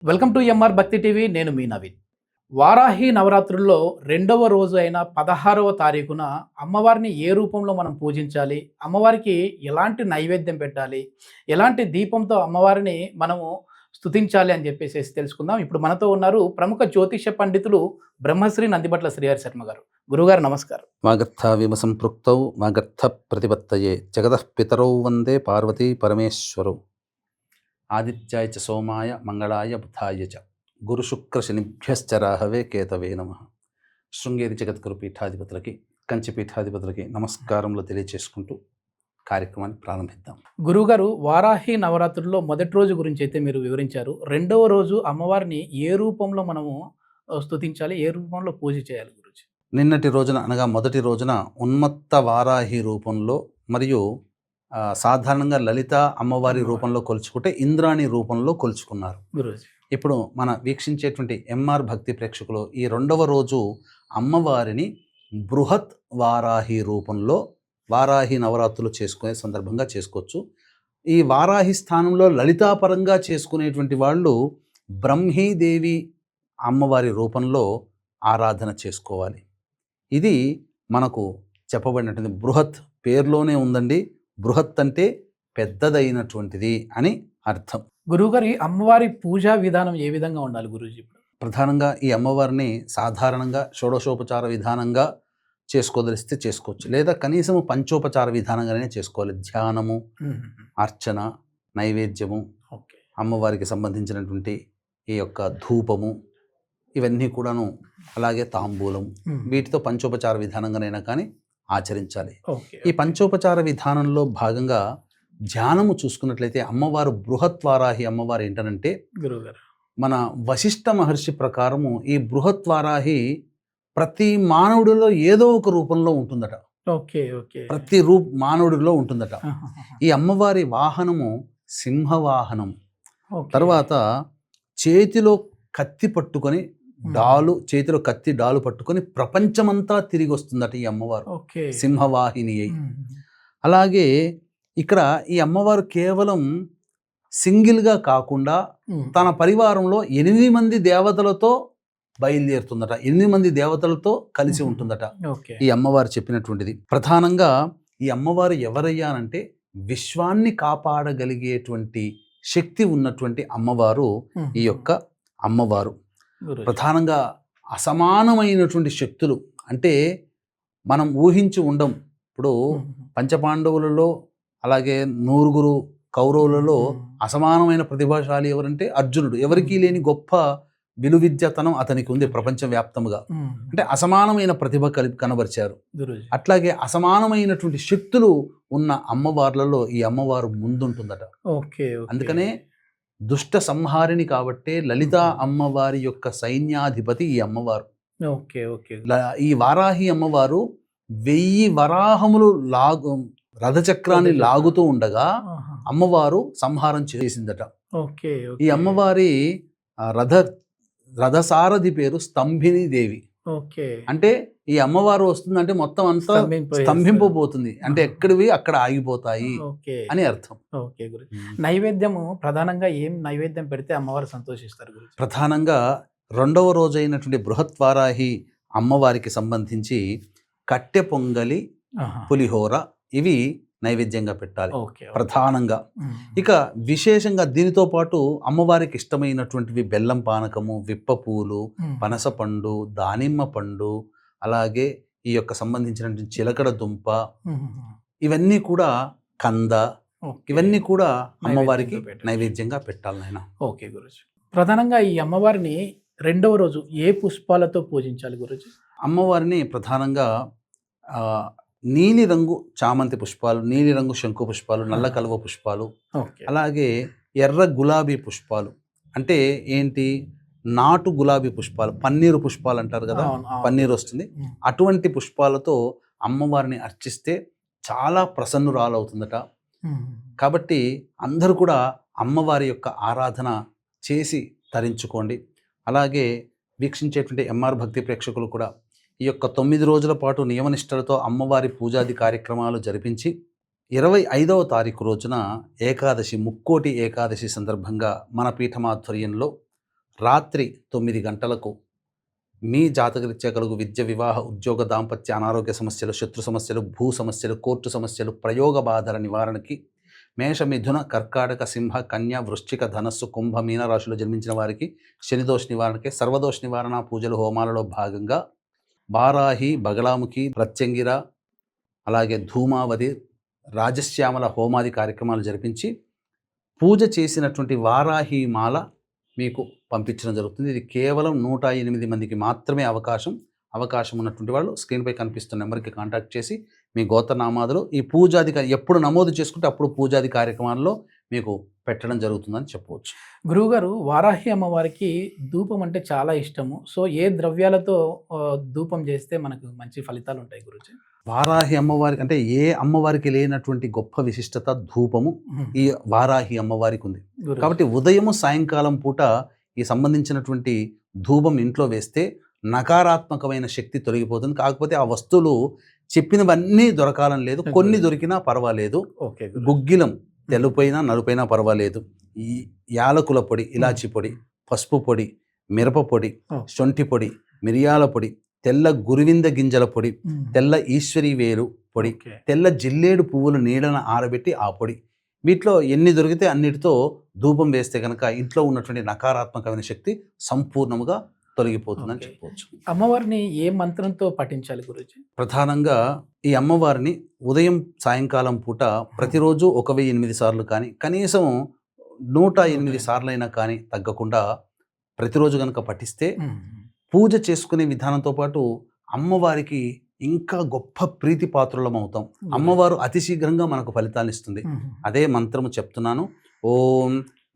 Welcome to MR భక్తి TV. నేను మీ నవీన్. వారాహి నవరాత్రుల్లో రెండవ రోజు అయిన 16వ తారీఖున అమ్మవారిని ఏ రూపంలో మనం పూజించాలి, అమ్మవారికి ఎలాంటి నైవేద్యం పెట్టాలి, ఎలాంటి దీపంతో అమ్మవారిని మనము స్తుతించాలి అని చెప్పేసి తెలుసుకుందాం. ఇప్పుడు మనతో ఉన్నారు ప్రముఖ జ్యోతిష పండితులు బ్రహ్మశ్రీ నందిబట్ల శ్రీహరి శర్మ గారు. గురుగారు నమస్కారం. వాగర్థ విమసంపృక్తౌ వాగర్థ ప్రతిపత్తయే జగతః పితరౌ వందే పార్వతీ పరమేశ్వరౌ. ఆదిత్యాయ చ సోమాయ మంగళాయ బుధాయ చ గురు శుక్ర శనిభ్యశ్చ రాహవే కేతవే నమః. శృంగేరి జగద్గురు పీఠాధిపతులకి, కంచి పీఠాధిపతులకి నమస్కారములు తెలియచేసుకుంటూ కార్యక్రమాన్ని ప్రారంభిద్దాం. గురుగారు, వారాహి నవరాత్రుల్లో మొదటి రోజు గురించి అయితే మీరు వివరించారు. రెండవ రోజు అమ్మవారిని ఏ రూపంలో మనము స్తుతించాలి, ఏ రూపంలో పూజ చేయాలి గురుజీ? నిన్నటి రోజున అనగా మొదటి రోజున ఉన్మత్త వారాహి రూపంలో మరియు సాధారణంగా లలిత అమ్మవారి రూపంలో కొలుచుకుంటే ఇంద్రాణి రూపంలో కొలుచుకున్నారు గురుజీ. ఇప్పుడు మన వీక్షించేటువంటి ఎంఆర్ భక్తి ప్రేక్షకులు ఈ రెండవ రోజు అమ్మవారిని బృహత్ వారాహి రూపంలో వారాహి నవరాత్రులు చేసుకునే సందర్భంగా చేసుకోవచ్చు. ఈ వారాహి స్థానంలో లలితాపరంగా చేసుకునేటువంటి వాళ్ళు బ్రహ్మీదేవి అమ్మవారి రూపంలో ఆరాధన చేసుకోవాలి. ఇది మనకు చెప్పబడినటువంటి బృహత్ పేరులోనే ఉందండి. బృహత్ అంటే పెద్దదైనటువంటిది అని అర్థం. గురువుగారి అమ్మవారి పూజా విధానం ఏ విధంగా ఉండాలి గురూజీ? ప్రధానంగా ఈ అమ్మవారిని సాధారణంగా షోడశోపచార విధానంగా చేసుకోదలిస్తే చేసుకోవచ్చు, లేదా కనీసము పంచోపచార విధానంగానే చేసుకోవాలి. ధ్యానము, అర్చన, నైవేద్యము, అమ్మవారికి సంబంధించినటువంటి ఈ యొక్క ధూపము, ఇవన్నీ కూడాను, అలాగే తాంబూలం, వీటితో పంచోపచార విధానంగానైనా కానీ ఆచరించాలి. ఈ పంచోపచార విధానంలో భాగంగా ధ్యానము చూసుకున్నట్లయితే అమ్మవారు బృహత్ వారాహి అమ్మవారు ఏంటనంటే, మన వశిష్ఠ మహర్షి ప్రకారము ఈ బృహత్ వారాహి ప్రతి మానవుడిలో ఏదో ఒక రూపంలో ఉంటుందట. ప్రతి మానవుడిలో ఉంటుందట. ఈ అమ్మవారి వాహనము సింహవాహనం. తర్వాత చేతిలో కత్తి పట్టుకొని చేతిలో కత్తి డాలు పట్టుకొని ప్రపంచమంతా తిరిగి వస్తుందట ఈ అమ్మవారు, సింహవాహిని అయి. అలాగే ఇక్కడ ఈ అమ్మవారు కేవలం సింగిల్గా కాకుండా తన పరివారంలో 8 మంది దేవతలతో బయలుదేరుతుందట, 8 మంది దేవతలతో కలిసి ఉంటుందట ఈ అమ్మవారు చెప్పినటువంటిది. ప్రధానంగా ఈ అమ్మవారు ఎవరయ్యానంటే విశ్వాన్ని కాపాడగలిగేటువంటి శక్తి ఉన్నటువంటి అమ్మవారు ఈ యొక్క అమ్మవారు. ప్రధానంగా అసమానమైనటువంటి శక్తులు అంటే మనం ఊహించి ఉండం. ఇప్పుడు పంచపాండవులలో అలాగే 9 కౌరవులలో అసమానమైన ప్రతిభాశాలి ఎవరంటే అర్జునుడు. ఎవరికీ లేని గొప్ప విలువిద్యతనం అతనికి ఉంది ప్రపంచవ్యాప్తముగా. అంటే అసమానమైన ప్రతిభ కనబరిచారు. అట్లాగే అసమానమైనటువంటి శక్తులు ఉన్న అమ్మవార్లలో ఈ అమ్మవారు ముందుంటుందట. అందుకనే దుష్ట సంహారిణి కాబట్టే లలితా అమ్మవారి యొక్క సైన్యాధిపతి ఈ అమ్మవారు. ఈ వారాహి అమ్మవారు 1000 వరాహములు రథచక్రాన్ని లాగుతూ ఉండగా అమ్మవారు సంహారం చేసిందట. ఈ అమ్మవారి రథసారథి పేరు స్తంభిని దేవి. అంటే ఈ అమ్మవారు వస్తుందంటే మొత్తం అంతా స్తంభింపబోతుంది, అంటే ఎక్కడివి అక్కడ ఆగిపోతాయి అని అర్థం. నైవేద్యము ప్రధానంగా ఏం నైవేద్యం పెడితే అమ్మవారు సంతోషిస్తారు? ప్రధానంగా రెండవ రోజైనటువంటి బృహత్ వారాహి అమ్మవారికి సంబంధించి కట్టె పొంగలి, పులిహోర, ఇవి నైవేద్యంగా పెట్టాలి ప్రధానంగా. ఇక విశేషంగా దీనితో పాటు అమ్మవారికి ఇష్టమైనటువంటివి బెల్లం పానకము, విప్ప పూలు, పనస పండు, దానిమ్మ పండు, అలాగే ఈ యొక్క సంబంధించినటువంటి చిలకడ దుంప, ఇవన్నీ కూడా కంద, ఇవన్నీ కూడా అమ్మవారికి నైవేద్యంగా పెట్టాలి నాయన. ఓకే గురుజీ. ప్రధానంగా ఈ అమ్మవారిని రెండవ రోజు ఏ పుష్పాలతో పూజించాలి గురుజీ? అమ్మవారిని ప్రధానంగా నీలిరంగు చామంతి పుష్పాలు, నీలిరంగు శంకు పుష్పాలు, నల్ల కలువ పుష్పాలు, అలాగే ఎర్ర గులాబీ పుష్పాలు. అంటే ఏంటి, నాటు గులాబీ పుష్పాలు, పన్నీరు పుష్పాలు అంటారు కదా, పన్నీరు వస్తుంది. అటువంటి పుష్పాలతో అమ్మవారిని అర్చిస్తే చాలా ప్రసన్నురాలవుతుందట. కాబట్టి అందరూ కూడా అమ్మవారి యొక్క ఆరాధన చేసి తరించుకోండి. అలాగే వీక్షించేటువంటి ఎంఆర్ భక్తి ప్రేక్షకులు కూడా ఈ యొక్క 9 రోజుల పాటు నియమనిష్టలతో అమ్మవారి పూజాది కార్యక్రమాలు జరిపించి 25వ తారీఖు రోజున ఏకాదశి, ముక్కోటి ఏకాదశి సందర్భంగా మన పీఠమాధ్వర్యంలో రాత్రి 9 గంటలకు మీ జాతకరీత్యా కలుగు విద్య, వివాహ, ఉద్యోగ, దాంపత్య, అనారోగ్య సమస్యలు, శత్రు సమస్యలు, భూ సమస్యలు, కోర్టు సమస్యలు, ప్రయోగ బాధల నివారణకి మేష, మిథున, కర్కాటక, సింహ, కన్య, వృశ్చిక, ధనస్సు, కుంభ, మీన రాశిలో జన్మించిన వారికి శనిదోష నివారణకి సర్వదోష నివారణ పూజలు, హోమాలలో భాగంగా వారాహి, బగలాముఖి, ప్రత్యంగిర, అలాగే ధూమావతి, రాజశ్యామల హోమాది కార్యక్రమాలు జరిపించి పూజ చేసినటువంటి వారాహి మాల మీకు పంపించడం జరుగుతుంది. ఇది కేవలం 108 మందికి మాత్రమే అవకాశం ఉన్నటువంటి వాళ్ళు స్క్రీన్పై కనిపిస్తున్న నెంబర్కి కాంటాక్ట్ చేసి మీ గోత్రనామాదులు ఈ పూజాది ఎప్పుడు నమోదు చేసుకుంటే అప్పుడు పూజాది కార్యక్రమాల్లో మీకు పెట్టడం జరుగుతుందని చెప్పవచ్చు. గురువుగారు, వారాహి అమ్మవారికి ధూపం అంటే చాలా ఇష్టము. సో ఏ ద్రవ్యాలతో ధూపం చేస్తే మనకు మంచి ఫలితాలు ఉంటాయి గురుజీ? వారాహి అమ్మవారికి అంటే ఏ అమ్మవారికి లేనటువంటి గొప్ప విశిష్టత ధూపము ఈ వారాహి అమ్మవారికి ఉంది. కాబట్టి ఉదయము సాయంకాలం పూట ఈ సంబంధించినటువంటి ధూపం ఇంట్లో వేస్తే నకారాత్మకమైన శక్తి తొలగిపోతుంది. కాకపోతే ఆ వస్తువులు చెప్పినవన్నీ దొరకాలని లేదు, కొన్ని దొరికినా పర్వాలేదు. గుగ్గిలం తెలుపైనా నలుపైనా పర్వాలేదు. ఈ యాలకుల పొడి, ఇలాచి పొడి, పసుపు పొడి, మిరప పొడి, శొంఠి పొడి, మిరియాల పొడి, తెల్ల గురువింద గింజల పొడి, తెల్ల ఈశ్వరి వేరు పొడి, తెల్ల జిల్లేడు పువ్వులు నీడన ఆరబెట్టి ఆ పొడి, వీటిలో ఎన్ని దొరికితే అన్నిటితో ధూపం వేస్తే కనుక ఇంట్లో ఉన్నటువంటి నకారాత్మకమైన శక్తి సంపూర్ణముగా తొలగిపోతుందని చెప్పవచ్చు. అమ్మవారిని ఏ మంత్రంతో పఠించాలి గురుజీ? ప్రధానంగా ఈ అమ్మవారిని ఉదయం సాయంకాలం పూట ప్రతిరోజు 1008 సార్లు కానీ కనీసం 108 సార్లు అయినా కానీ తగ్గకుండా ప్రతిరోజు కనుక పఠిస్తే పూజ చేసుకునే విధానంతో పాటు అమ్మవారికి ఇంకా గొప్ప ప్రీతి పాత్రులం అవుతాం. అమ్మవారు అతి శీఘ్రంగా మనకు ఫలితాన్ని ఇస్తుంది. అదే మంత్రము చెప్తున్నాను. ఓం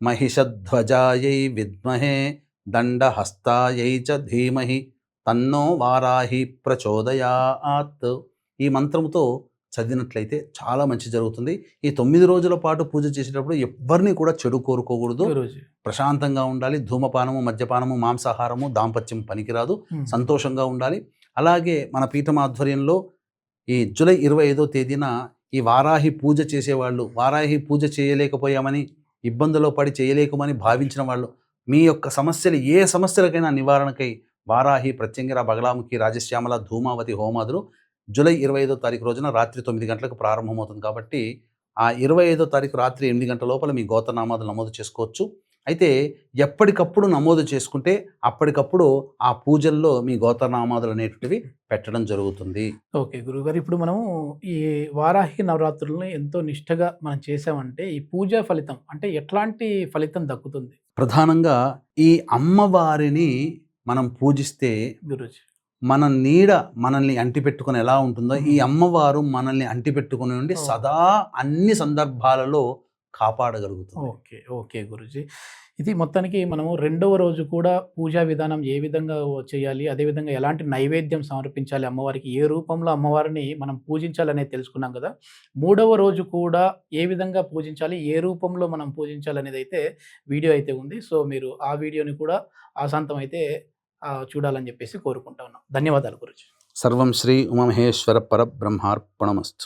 మహిషధ్వజాయై విద్మహే దండహస్తాయై చ ధీమహి తన్నో వారాహి ప్రచోదయాత్. ఈ మంత్రముతో చదివినట్లయితే చాలా మంచి జరుగుతుంది. ఈ 9 రోజుల పాటు పూజ చేసేటప్పుడు ఎవరిని కూడా చెడు కోరుకోకూడదు, ప్రశాంతంగా ఉండాలి. ధూమపానము, మద్యపానము, మాంసాహారము, దాంపత్యం పనికిరాదు, సంతోషంగా ఉండాలి. అలాగే మన పీఠం ఆధ్వర్యంలో ఈ జూలై 25వ తేదీన ఈ వారాహి పూజ చేసేవాళ్ళు, వారాహి పూజ చేయలేకపోయామని ఇబ్బందులో పడి చేయలేకమని భావించిన వాళ్ళు, మీ యొక్క సమస్యలు ఏ సమస్యలకైనా నివారణకై వారాహి, ప్రత్యంగిర, బగలాముఖి, రాజశ్యామల, ధూమావతి హోమాదులు జూలై 25వ తారీఖు రోజున రాత్రి 9 గంటలకు ప్రారంభమవుతుంది. కాబట్టి ఆ 25వ తారీఖు రాత్రి 8 గంటల లోపల మీ గోత్రనామాలు నమోదు చేసుకోవచ్చు. అయితే ఎప్పటికప్పుడు నమోదు చేసుకుంటే అప్పటికప్పుడు ఆ పూజల్లో మీ గోత్రనామాదులు అనేటివి పెట్టడం జరుగుతుంది. ఓకే గురువుగారు, ఇప్పుడు మనము ఈ వారాహి నవరాత్రులను ఎంతో నిష్టగా మనం చేసామంటే ఈ పూజా ఫలితం అంటే ఎట్లాంటి ఫలితం దక్కుతుంది? ప్రధానంగా ఈ అమ్మవారిని మనం పూజిస్తే గురుజీ మన నీడ మనల్ని అంటిపెట్టుకుని ఎలా ఉంటుందో ఈ అమ్మవారు మనల్ని అంటిపెట్టుకుని ఉండి సదా అన్ని సందర్భాలలో కాపాడగలుగుతుంది. ఓకే ఓకే గురుజీ, ఇది మొత్తానికి మనము 2వ రోజు కూడా పూజా విధానం ఏ విధంగా చేయాలి, అదేవిధంగా ఎలాంటి నైవేద్యం సమర్పించాలి అమ్మవారికి, ఏ రూపంలో అమ్మవారిని మనం పూజించాలనేది తెలుసుకున్నాం కదా. 3వ రోజు కూడా ఏ విధంగా పూజించాలి, ఏ రూపంలో మనం పూజించాలనేది అయితే వీడియో అయితే ఉంది. సో మీరు ఆ వీడియోని కూడా ఆశాంతం అయితే చూడాలని చెప్పేసి కోరుకుంటా ఉన్నాం. ధన్యవాదాలు గురుజీ. సర్వం శ్రీ ఉమామహేశ్వర పరబ్రహ్మార్పణమస్తు.